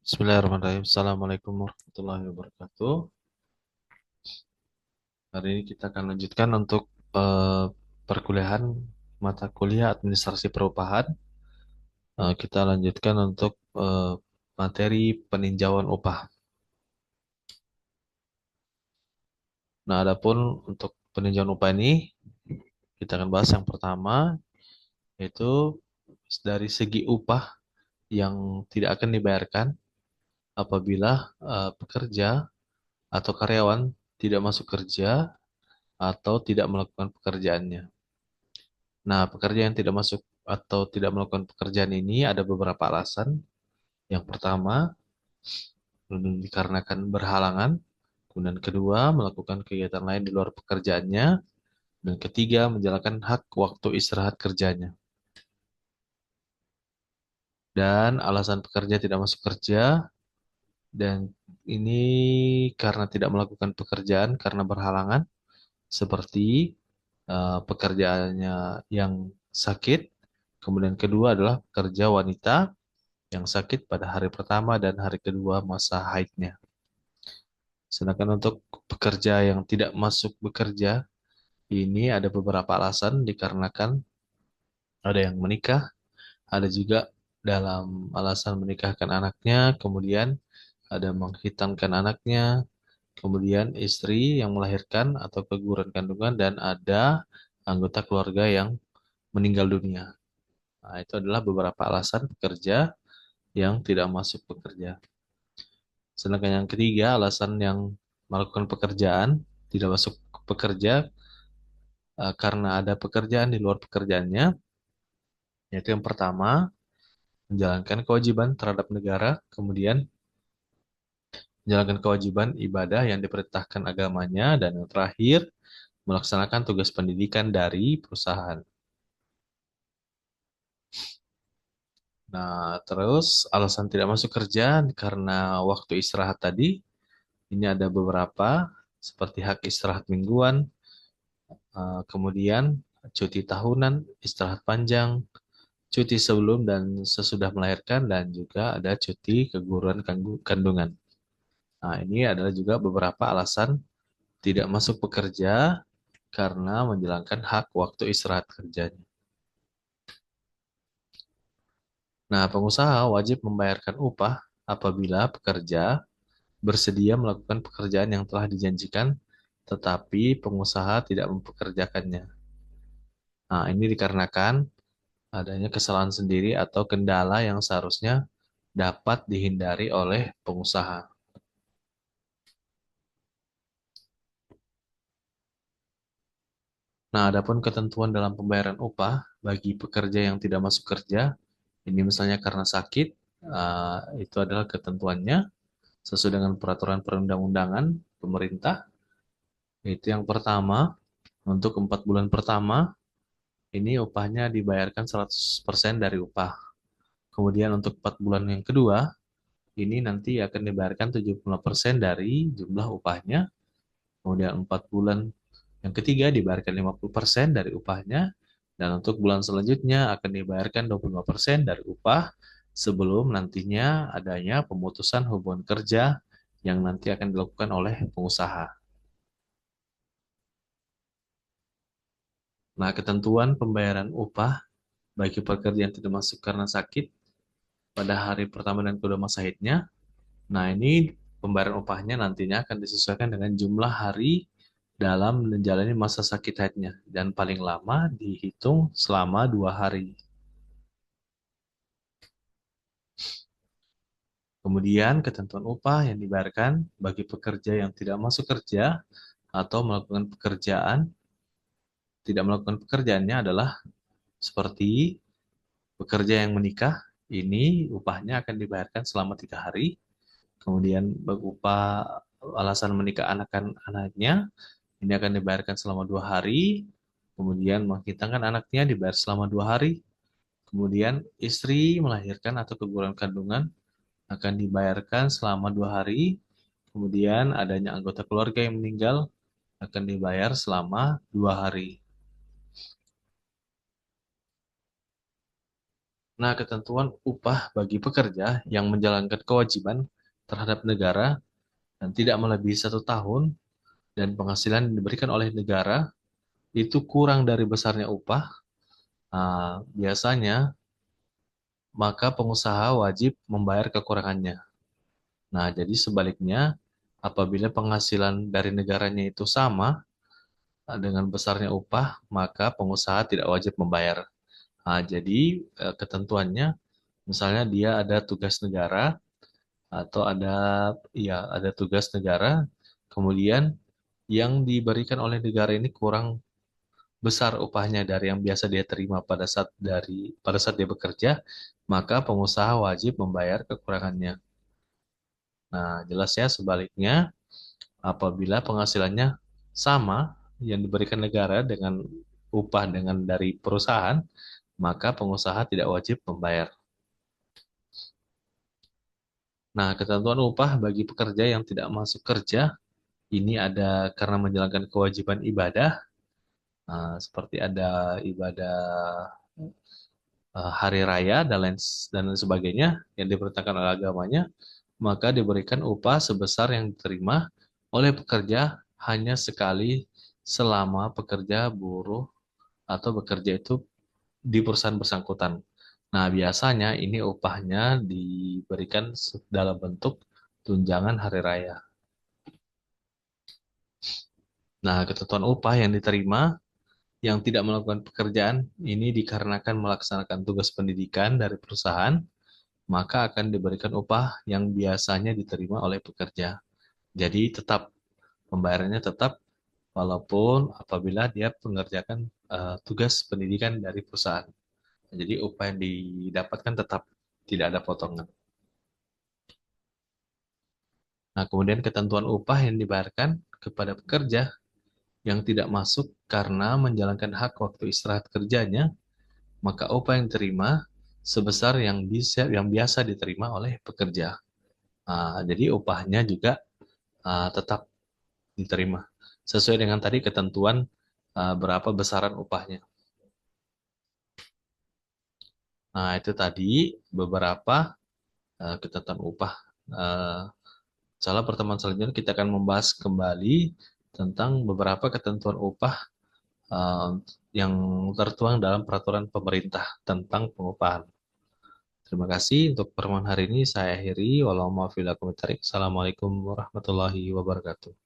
Bismillahirrahmanirrahim. Assalamualaikum warahmatullahi wabarakatuh. Hari ini kita akan lanjutkan untuk eh, perkuliahan mata kuliah administrasi perubahan. Kita lanjutkan untuk materi peninjauan upah. Nah, adapun untuk peninjauan upah ini, kita akan bahas yang pertama, yaitu dari segi upah yang tidak akan dibayarkan apabila pekerja atau karyawan tidak masuk kerja atau tidak melakukan pekerjaannya. Nah, pekerja yang tidak masuk atau tidak melakukan pekerjaan ini ada beberapa alasan. Yang pertama, dikarenakan berhalangan. Kemudian kedua, melakukan kegiatan lain di luar pekerjaannya. Dan ketiga, menjalankan hak waktu istirahat kerjanya. Dan alasan pekerja tidak masuk kerja, dan ini karena tidak melakukan pekerjaan, karena berhalangan, seperti pekerjaannya yang sakit. Kemudian kedua adalah pekerja wanita yang sakit pada hari pertama dan hari kedua masa haidnya. Sedangkan untuk pekerja yang tidak masuk bekerja, ini ada beberapa alasan dikarenakan ada yang menikah, ada juga dalam alasan menikahkan anaknya, kemudian ada menghitankan anaknya, kemudian istri yang melahirkan atau keguguran kandungan, dan ada anggota keluarga yang meninggal dunia. Nah, itu adalah beberapa alasan pekerja yang tidak masuk bekerja. Sedangkan yang ketiga, alasan yang melakukan pekerjaan, tidak masuk bekerja karena ada pekerjaan di luar pekerjaannya, yaitu yang pertama, menjalankan kewajiban terhadap negara, kemudian menjalankan kewajiban ibadah yang diperintahkan agamanya, dan yang terakhir, melaksanakan tugas pendidikan dari perusahaan. Nah, terus alasan tidak masuk kerja karena waktu istirahat tadi, ini ada beberapa, seperti hak istirahat mingguan, kemudian cuti tahunan, istirahat panjang, cuti sebelum dan sesudah melahirkan, dan juga ada cuti keguguran kandungan. Nah, ini adalah juga beberapa alasan tidak masuk bekerja karena menjalankan hak waktu istirahat kerjanya. Nah, pengusaha wajib membayarkan upah apabila pekerja bersedia melakukan pekerjaan yang telah dijanjikan, tetapi pengusaha tidak mempekerjakannya. Nah, ini dikarenakan adanya kesalahan sendiri atau kendala yang seharusnya dapat dihindari oleh pengusaha. Nah, adapun ketentuan dalam pembayaran upah bagi pekerja yang tidak masuk kerja, ini misalnya karena sakit, itu adalah ketentuannya sesuai dengan peraturan perundang-undangan pemerintah. Itu yang pertama, untuk 4 bulan pertama, ini upahnya dibayarkan 100% dari upah. Kemudian untuk 4 bulan yang kedua, ini nanti akan dibayarkan 75% dari jumlah upahnya. Kemudian 4 bulan yang ketiga dibayarkan 50% dari upahnya. Dan untuk bulan selanjutnya akan dibayarkan 25% dari upah sebelum nantinya adanya pemutusan hubungan kerja yang nanti akan dilakukan oleh pengusaha. Nah, ketentuan pembayaran upah bagi pekerja yang tidak masuk karena sakit pada hari pertama dan kedua masa haidnya. Nah, ini pembayaran upahnya nantinya akan disesuaikan dengan jumlah hari dalam menjalani masa sakit haidnya, dan paling lama dihitung selama 2 hari. Kemudian ketentuan upah yang dibayarkan bagi pekerja yang tidak masuk kerja atau melakukan pekerjaan tidak melakukan pekerjaannya adalah seperti pekerja yang menikah, ini upahnya akan dibayarkan selama 3 hari. Kemudian upah alasan menikah anaknya ini akan dibayarkan selama 2 hari. Kemudian menghitangkan anaknya dibayar selama 2 hari. Kemudian istri melahirkan atau keguguran kandungan akan dibayarkan selama 2 hari. Kemudian adanya anggota keluarga yang meninggal akan dibayar selama 2 hari. Nah, ketentuan upah bagi pekerja yang menjalankan kewajiban terhadap negara dan tidak melebihi 1 tahun dan penghasilan yang diberikan oleh negara itu kurang dari besarnya upah, biasanya maka pengusaha wajib membayar kekurangannya. Nah, jadi sebaliknya, apabila penghasilan dari negaranya itu sama dengan besarnya upah, maka pengusaha tidak wajib membayar. Nah, jadi ketentuannya, misalnya dia ada tugas negara atau ada tugas negara, kemudian yang diberikan oleh negara ini kurang besar upahnya dari yang biasa dia terima pada saat dia bekerja, maka pengusaha wajib membayar kekurangannya. Nah, jelasnya sebaliknya, apabila penghasilannya sama yang diberikan negara dengan upah dengan dari perusahaan, maka pengusaha tidak wajib membayar. Nah, ketentuan upah bagi pekerja yang tidak masuk kerja ini ada karena menjalankan kewajiban ibadah, seperti ada ibadah hari raya dan lain sebagainya yang diperintahkan oleh agamanya, maka diberikan upah sebesar yang diterima oleh pekerja hanya sekali selama pekerja buruh atau bekerja itu di perusahaan bersangkutan. Nah, biasanya ini upahnya diberikan dalam bentuk tunjangan hari raya. Nah, ketentuan upah yang diterima yang tidak melakukan pekerjaan ini dikarenakan melaksanakan tugas pendidikan dari perusahaan, maka akan diberikan upah yang biasanya diterima oleh pekerja. Jadi tetap pembayarannya tetap walaupun apabila dia mengerjakan tugas pendidikan dari perusahaan. Jadi upah yang didapatkan tetap tidak ada potongan. Nah, kemudian ketentuan upah yang dibayarkan kepada pekerja yang tidak masuk karena menjalankan hak waktu istirahat kerjanya, maka upah yang diterima sebesar yang biasa diterima oleh pekerja. Jadi upahnya juga tetap diterima sesuai dengan tadi ketentuan berapa besaran upahnya. Nah, itu tadi beberapa ketentuan upah. Uh, Salah pertemuan selanjutnya kita akan membahas kembali tentang beberapa ketentuan upah uh, yang tertuang dalam peraturan pemerintah tentang pengupahan. Terima kasih untuk pertemuan hari ini. Saya akhiri. Wassalamualaikum warahmatullahi wabarakatuh.